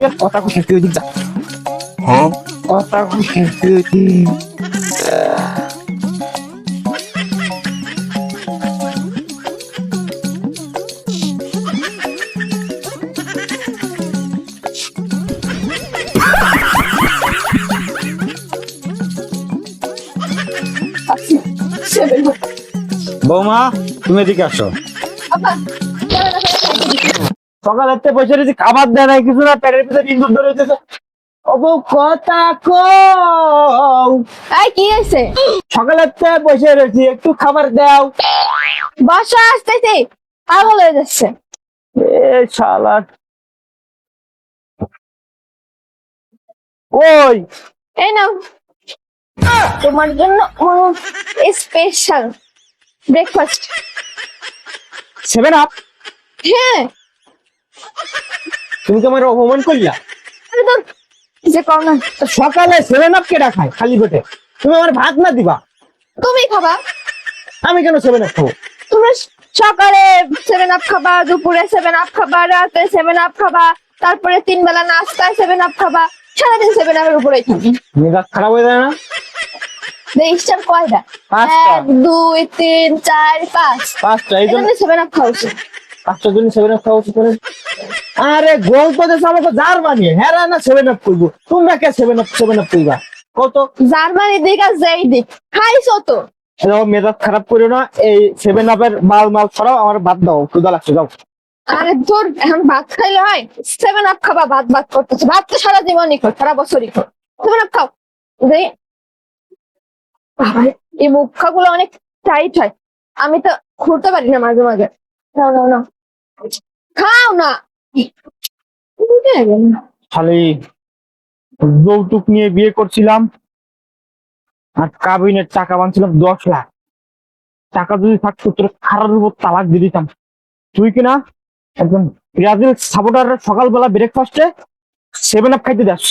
কথা খুশি তুই যা। হ্যাঁ কথা খুশি তুই। বৌমা তুমি এদিকে আসো। সকালের থেকে বসে রয়েছি, খাবার দেয় নাই কিছু না, পেটের ভিতরে ইঁদুর ধরে যেতেছে। অবু কথা কও। এই কি হয়েছে? সকালের থেকে বসে রয়েছি, একটু খাবার দাও। বর্ষা আসতেছে, পাগল হয়ে যাচ্ছে। এ শালা ওই এই নাও তোমার জন্য স্পেশাল ব্রেকফাস্ট। 7 আপ। হ্যাঁ, তুমি কি আমার অপমান করলা? আরে তোর যে কর না, সকালে 7 আপ কে খায় খালি পেটে? তুমি আমার ভাত না দিবা? তুমি খাবা। আমি কেন 7 আপ খাবো? তুমি সকালে 7 আপ খাবা, দুপুরে 7 আপ খাবা, রাতে 7 আপ খাবা, তারপরে 3 বেলা নাস্তায় 7 আপ খাবা, সারাদিন 7 আপের উপরেই থাকি। মেজাজ খারাপ হয়ে যায় না? রেজিস্টার কয়টা? 5টা। 1 2 3 4 5। 5টা। এই জন্য 7 আপ খাওয়া উচিত। 5টার জন্য 7 আপ খাওয়া উচিত করে। আরে গল্প দেশ আমাকে জার বানিয়ে হেরা না 7 আপ করবো, তোমরা কে 7 আপ করবা কত? জার্মানি দিক আর যেই দিক খাইছো তো। মেজাজ খারাপ করো না, এই 7 আপের মাল ছড়াও, আমার ভাত দাও, ক্ষুধা লাগছে, যাও। আরে তোর এখন ভাত খাইলে হয়? 7 আপ খাবা, ভাত ভাত করতেছে। ভাত তো সারা জীবনই খো, সারা বছরই খো। 7 আপ খাও। যে বাবারে, এই মুখা গুলো অনেক টাইট হয়, আমি তো খুলতে পারি না মাঝে মাঝে। নাও নাও নাও, খাও না। বুঝে গেল না। খালি যৌতুক নিয়ে বিয়ে করছিলাম আর কাবিনের টাকা বানছিলাম 10 লাখ টাকা। যদি থাকতো তোর খারার উপর তালাক দিয়ে দিতাম। তুই কিনা একজন ব্রাজিল সাপোর্টার, সকালবেলা ব্রেকফাস্টে 7 আপ খাইতে যাস।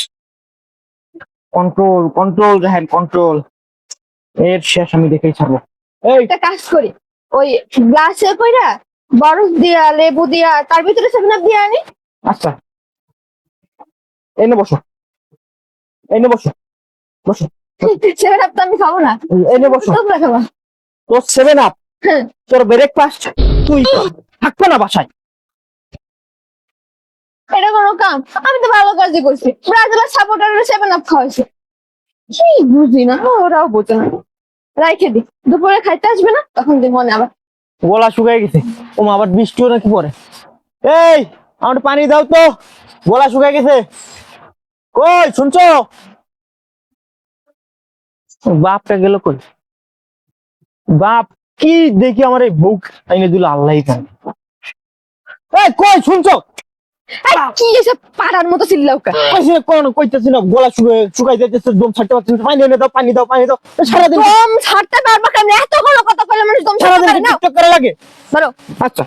কন্ট্রোল কন্ট্রোল রাহেন কন্ট্রোল, এর শেষ আমি দেখেই ছাড়বো। এই একটা কাজ করি, ওই গ্লাসে কইরা বরফ দিয়া লেবু দিয়া তার ভিতরে 7 আপ দিয়ে আনি। আচ্ছা, এনে বসো, এনে বসো, বসো, 7 আপ তো আমি খাবো না, এনে বসো। তোমরা খাবা। তোর 7 আপ, হ্যাঁ, তোর ব্রেকফাস্ট তুই থাকবে না বাসায়। এটা কোনো কাম? আমি তো ভালো কাজই করছি, ব্রাজিলের সাপোর্টারের 7 আপ খাওয়াইছি। কি বুঝি না, ওরাও বোঝে না। রাইখে দি, দুপুরে খাইতে আসবে না তখন দি মনে আবার। গলা শুকায় গেছে, ও মা, আবার বৃষ্টিও নাকি পরে। এই আমার পানি দাও তো, গলা শুকায় গেছে। কই শুনছো? বাপটা গেল কই? বাপ কি দেখি আমার এই বুক আইনে দিল, আল্লাহই জানে। এই কই শুনছো? এই, কি এসব পাড়ার মতো চিল্লাউকা? কইছি না, কোন কইতেছি না, গলা শুকাই যাইতেছে, দম ছাড়তে পারছি না। পানি এনে দাও, পানি দাও, পানি দাও। সারাদিন দম ছাড়তে পারবা কেমনে? এত কোনো কথা কইলে মানুষ দম ছাড়তে সারাদিন পারে না? টিকটক করা লাগে। বলো। আচ্ছা,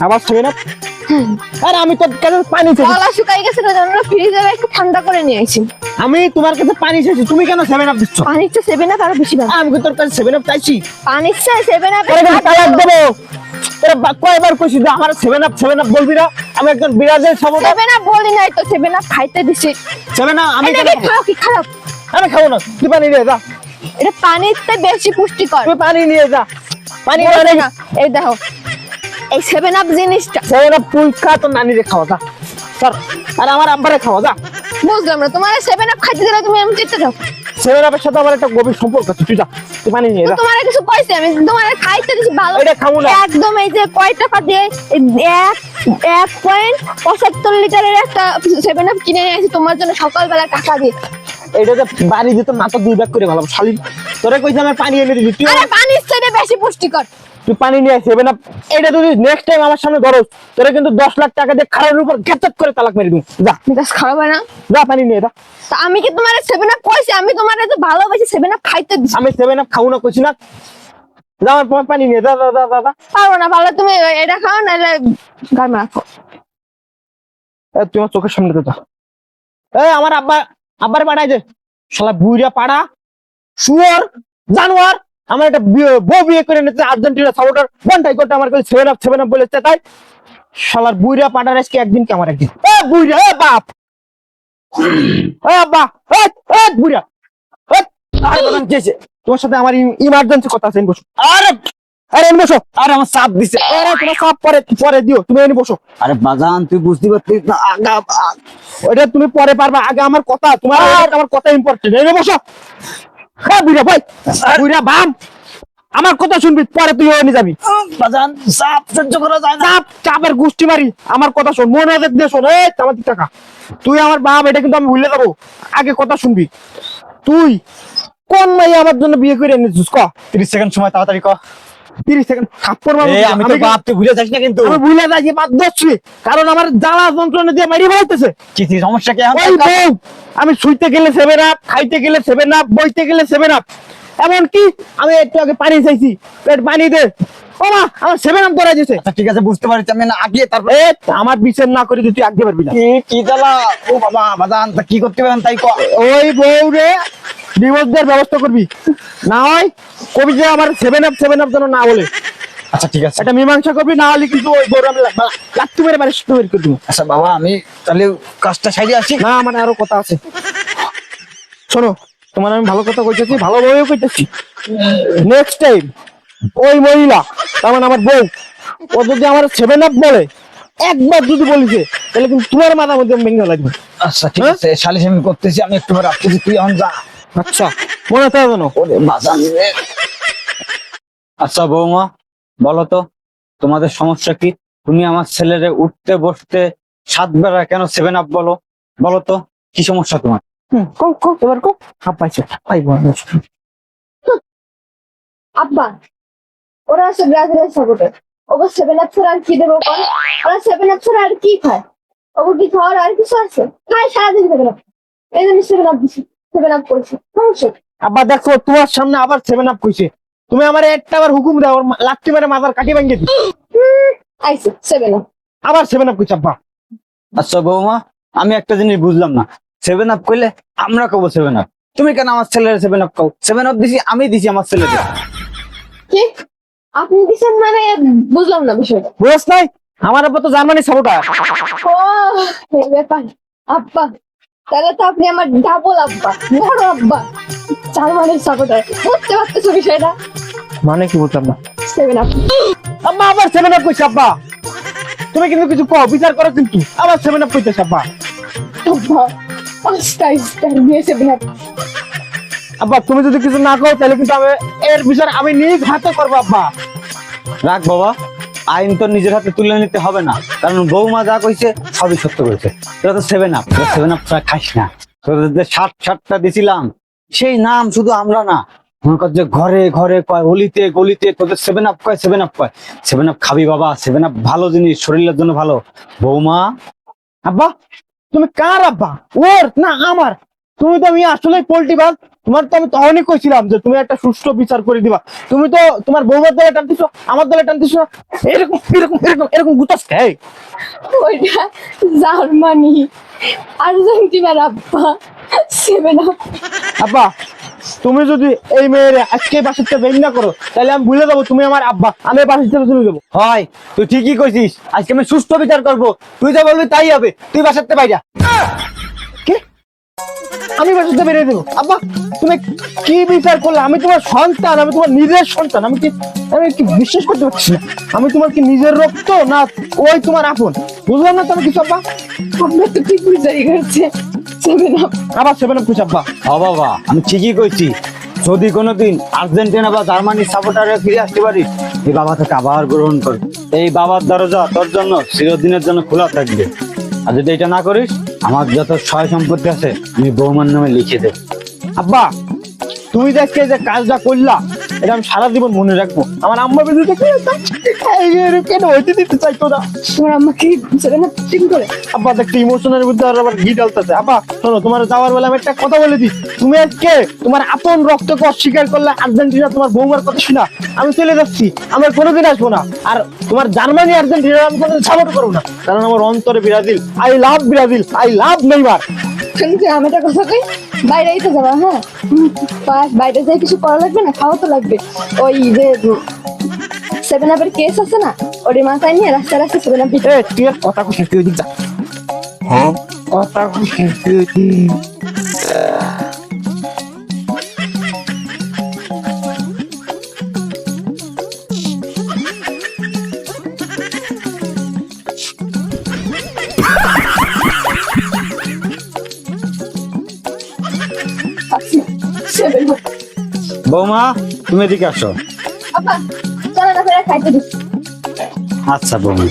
আবার 7 আপ। আরে আমি তোর কাছে পানি চাইছি, গলা শুকাই গেছে তো জন্য ফ্রিজে একটু ঠান্ডা করে নিয়ে আইছি। আমি তোমার কাছে পানি চাইছি, তুমি কেন 7 আপ দিচ্ছ? পানির চেয়ে 7 আপ আরো বেশি ভালো। আমি কি তোর কাছে 7 আপ চাইছি? পানির চেয়ে 7 আপ তোরা কিন্তু তালাক দেবো। তোরা কয়বার কইছিস যে আমার 7 আপ বলবি না? আমি একজন বিরাজের সাপোর্টার। 7 আপ বলি নাই তো, 7 আপ খাইতে দিছি। 7 আপ আমি এটা কেন কি খাবো? খাও কি খারাপ? আমি খাবো না, তুই পানি নিয়ে যা, এটা পানির চেয়ে বেশি পুষ্টিকর। তুই পানি নিয়ে যা। পানি বলছে না, এই দেখো এই 7 আপ জিনিসটা 7 আপ তুই খা, তোর নানিরে খাওয়া যা, স্যার। আর আমার আব্বারে খাওয়া যা। বুঝলাম না, তোমার 7 আপ খাইতে দিলে তুমি এমন চিত্তে যাও। 7 আপের সাথে আমার একটা গভীর সম্পর্ক আছে, তুই যা, তুই পানি নিয়ে যা। তোমার কিছু কইছে? আমি তোমার খাইতে দিছি ভালো। এটা খাবো না। একদম এই যে কয় টাকা দিয়ে 1.75 লিটারের একটা 7 আপ কিনে নিয়ে আসি তোমার জন্য সকালবেলা টাকা দিয়ে। এইটাতে বাড়ি দিতে মাথা 2 ব্যাগ করে ভালো শালি। তোরে কইছি আমার পানি এনে দিবি, তুই আরে পানির চেয়ে বেশি পুষ্টিকর। তুই পানি নিয়ে 7 আপ। এটা যদি নেক্সট টাইম আমার সামনে ধরো, তোরে কিন্তু 10 লাখ টাকা দিয়ে খাড়ার উপর গেটআপ করে তালাক মেরে দিবি। যা, মেজাজ খারাপ হয় না? যা পানি নিয়ে যা। তা আমি কি তোমার 7 আপ কইছি? আমি তোমার এত ভালোবাসি 7 আপ খাইতে দিছি। আমি 7 আপ খাবো না কইছি না? যা, আমার পানি নিয়ে যা, যা, যা, যা, যা। পারবো না, ভালো তুমি এটা খাও নাহলে গায়ে মাখো। তুই আমার চোখের সামনে যা। এই আমার আব্বারে পাঠাই দে, শালা বুইরা পাড়া শুয়োর জানোয়ার। আমার একটা বউ বিয়ে করে নিতে, আর্জেন্টিনা সাপোর্টার ঘন্টায় ঘন্টা আমার কাছে 7 আপ বলে তাই শালার বুইরা পাটার আজকে একদিন কে আমার একদিন এ বুইরা এ বাপ এ আব্বা এ এ বুইরা এ আরে বাদাম কেছে তোমার সাথে আমার ইমার্জেন্সি কথা আছে বসো আরে আরে এনে বসো আরে আমার চাপ দিছে। আরে তোমার সব পরে পরে দিও তুমি এনে বসো আরে বাজান তুই বুঝতে পারছিস না আগা ওইটা তুমি পরে পারবা আগে আমার কথা তোমার আমার কথা ইম্পর্টেন্ট এনে বসো হ্যাঁ বুইরা ভাই বুইরা বাম আমার কথা শুনবি পরে তুই এনে যাবি বাজান চাপ সহ্য করা যায় না। চাপ চাপের গোষ্ঠী মারি আমার কথা শোন মনে দিয়ে শোন এই আমার দিক টাকা তুই আমার বাপ এটা কিন্তু আমি ভুলে যাবো আগে কথা শুনবি তুই কোন মাই আমার জন্য বিয়ে করে এনেছিস ক 30 সেকেন্ড সময় তাড়াতাড়ি ক। 30 সেকেন্ড থাপ্পড় মারবো এই আমি তো বাপ তুই ভুলে যাস না কিন্তু। আমি ভুলে যাই যে বাদ দচ্ছি কারণ আমার জ্বালা যন্ত্রণা দিয়ে মারি বলতেছে কি সমস্যা কি এখন? ওই বউ আমি শুইতে গেলে 7 আপ খাইতে গেলে 7 আপ বইতে গেলে 7 আপ এমন কি আমি একটু আগে পানি চাইছি পেট পানি দে ও মা আমার 7 আপ ধরে যেছে আচ্ছা ঠিক আছে বুঝতে পারছি আমি না আগে তারপর এ আমার বিচার না করে তুই আগে পারবি না কি জ্বালা ও বাবা বাজান তা কি করতে পারেন তাই ক। ওই বউ রে ডিভোর্স দেওয়ার ব্যবস্থা করবি না হয় কবি যে আমার 7 আপ যেন না বলে আচ্ছা ঠিক আছে। এটা মীমাংসা করবি না হলে কিন্তু ওই বউ আমি লাত্তি মেরে বাড়ি বের করে দিব আচ্ছা বাবা আমি তাহলে কাজটা সাইডে আসি। না মানে আরো কথা আছে শোনো তোমার আমি ভালো কথা কইতেছি ভালোভাবে কইতেছি নেক্সট টাইম ওই মহিলা তার মানে আমার বউ ও যদি আমার 7 আপ বলে একবার যদি বলিছে তাহলে কিন্তু তোমার মাথার মধ্যে ভেঙে লাগবে আচ্ছা ঠিক হ্যাঁ? আছে সালিশ আমি করতেছি আমি একটু পরে আসতেছি তুই এখন যা। আচ্ছা মনে থাকে জানো ওরে বাজান রে। আচ্ছা বৌমা বলো তো তোমাদের সমস্যা কি? তুমি আমার ছেলেরে উঠতে বসতে 7 বেলা কেন 7 আপ বলো? বলো তো কি সমস্যা তোমার? কম কম এবার কম হাফ পাইছে পাইবো আব্বা ওরা আছে ব্রাজিলের সাপোর্টার ওকে 7 আপ ছাড়া আর কি দেবো কোন ওরা 7 আপ ছাড়া আর কি খায় ওকে কি খাওয়ার আর কিছু আছে খায় সারাদিন 7 আপ এই জন্য 7 আপ দিছি 7 আপ করছি সমস্যা কি? আবার দেখো তোমার সামনে আবার 7 আপ কইছে তুমি আমার একটা আবার হুকুম দাও ওর লাত্তি মেরে মাথার কাটি ভাঙিয়ে দিই আইছে 7 আপ আবার 7 আপ কইছে আব্বা আচ্ছা বৌমা আমি একটা জিনিস বুঝলাম না 7 আপ কইলে আমরা কব 7 আপ তুমি কেন আমার ছেলের 7 আপ কও? 7 আপ দিছি আমি দিছি আমার ছেলেকে। কি আপনি দিছেন মানে বুঝলাম না বিষয়টা বুঝছ নাই আমার আব্বা তো জার্মানি সাপোর্টার ও এই ব্যাপার আব্বা তাহলে তো আপনি আমার ডাবল আব্বা বড় আব্বা জার্মানির সাপোর্টার বুঝতে পারতেছো বিষয়টা মানে কি বুঝলাম না 7 আপ আব্বা আবার 7 আপ কইছে আব্বা তুমি কিন্তু কিছু কও বিচার করো কিন্তু আবার 7 আপ কইতেছে আব্বা আব্বা পাঁচটা স্টার দিয়ে 7 আপ আব্বা তুমি যদি কিছু না কও তাহলে কিন্তু আমি এর বিচার আমি নিজ হাতে করবো আব্বা রাখ বাবা আইন তো নিজের হাতে তুলে নিতে হবে না কারণ বৌমা যা কইছে সবই সত্য কইছে। তোরা তো 7 আপ 7 আপ ছাড়া খাইস না। তোদের যে 60টা দিছিলাম সেই নাম শুধু আমরা না মনে কর যে ঘরে ঘরে কয় অলিতে গলিতে তোদের 7 আপ কয় 7 আপ কয় 7 আপ খাবি বাবা 7 আপ ভালো জিনিস শরীরের জন্য ভালো। বৌমা আব্বা তুমি কার আব্বা ওর না আমার তুমি তো আমি আসলে পোল্ট্রি বাস তোমার তো আমি তখনই কইছিলাম যে তুমি একটা সুষ্ঠু বিচার করে দিবা তুমি তো তোমার বউমার দলে টানতেছো আমার দলে টানতেছো এরকম এরকম এরকম এরকম গুতাস খাই ওইটা জার্মানি আর্জেন্টিনার আব্বা 7 আপ আব্বা তুমি যদি এই মেয়ের আজকে বাসাতে বের না করো তাহলে আমি ভুলে যাবো তুমি আমার আব্বা আমি বাসা থেকে চলে যাবো হয় তুই ঠিকই কইছিস আজকে আমি সুষ্ঠু বিচার করব তুই যা বলবি তাই হবে তুই বাসাতে বাইরা। কি আমি বাসাতে বেরিয়ে দেবো আব্বা তুমি কি বিচার করলে আমি তোমার সন্তান আমি তোমার নিজের সন্তান আমি কি বিশ্বাস করতে পারছি না আমি তোমার কি নিজের রক্ত না ওই তোমার আপন বুঝলাম না তুমি কিছু আব্বা আমরা তো ঠিক বুঝাই গেছে 7 আপ আবার 7 আপ কিছু আব্বা ও বাবা আমি ঠিকই কইছি যদি কোনোদিন আর্জেন্টিনা বা জার্মানির সাপোর্টারে ফিরে আসতে পারিস এই বাবা তোকে আবার গ্রহণ করে এই বাবার দরজা তোর জন্য চিরদিনের জন্য খোলা থাকবে আর যদি এটা না করিস আমার যত সয় সম্পত্তি আছে আমি বৌমার নামে লিখে দেব। আব্বা তুমি দেখে যে কাজটা করলা এটা আমি সারা জীবন মনে রাখবো আমার আম্মা বেঁচে কেন হইতে দিতে চাইতো না তোমার আম্মাকে 7 আপ ঠিক করে আব্বা দেখতে ইমোশনের মধ্যে আর আবার ঘি ডালতেছে আব্বা শোনো তোমার যাওয়ার বেলা আমি একটা কথা বলে দিই তুমি আজকে তোমার আপন রক্তকে অস্বীকার করলে আর্জেন্টিনা তোমার বৌমার কথা শুনা আমি চলে যাচ্ছি আমার কোনোদিন আসবো না আর তোমার জার্মানি আর্জেন্টিনা আমি কোনোদিন সাপোর্ট করবো না কারণ আমার অন্তরে ব্রাজিল আই লাভ নেইমার শুনছি আমি একটা কথা কই বাইরেই তো যাবা হ্যাঁ বাইরে যাই কিছু করা লাগবে না খাওয়া তো লাগবে ওই যে সেভেন আপের কেস আছে না, ওটি মাথায় নিয়ে রাস্তায় রাস্তায় সেভেন আপ দিতে। এ তুই আর কথা কইছিস, তুই ওদিক যা। কথা কইছিস তুই ওদিক। Seven up. বৌমা তুমি এদিকে আসো। আপা চলো না ফেরা খাইতে দিচ্ছি। আচ্ছা বৌমা।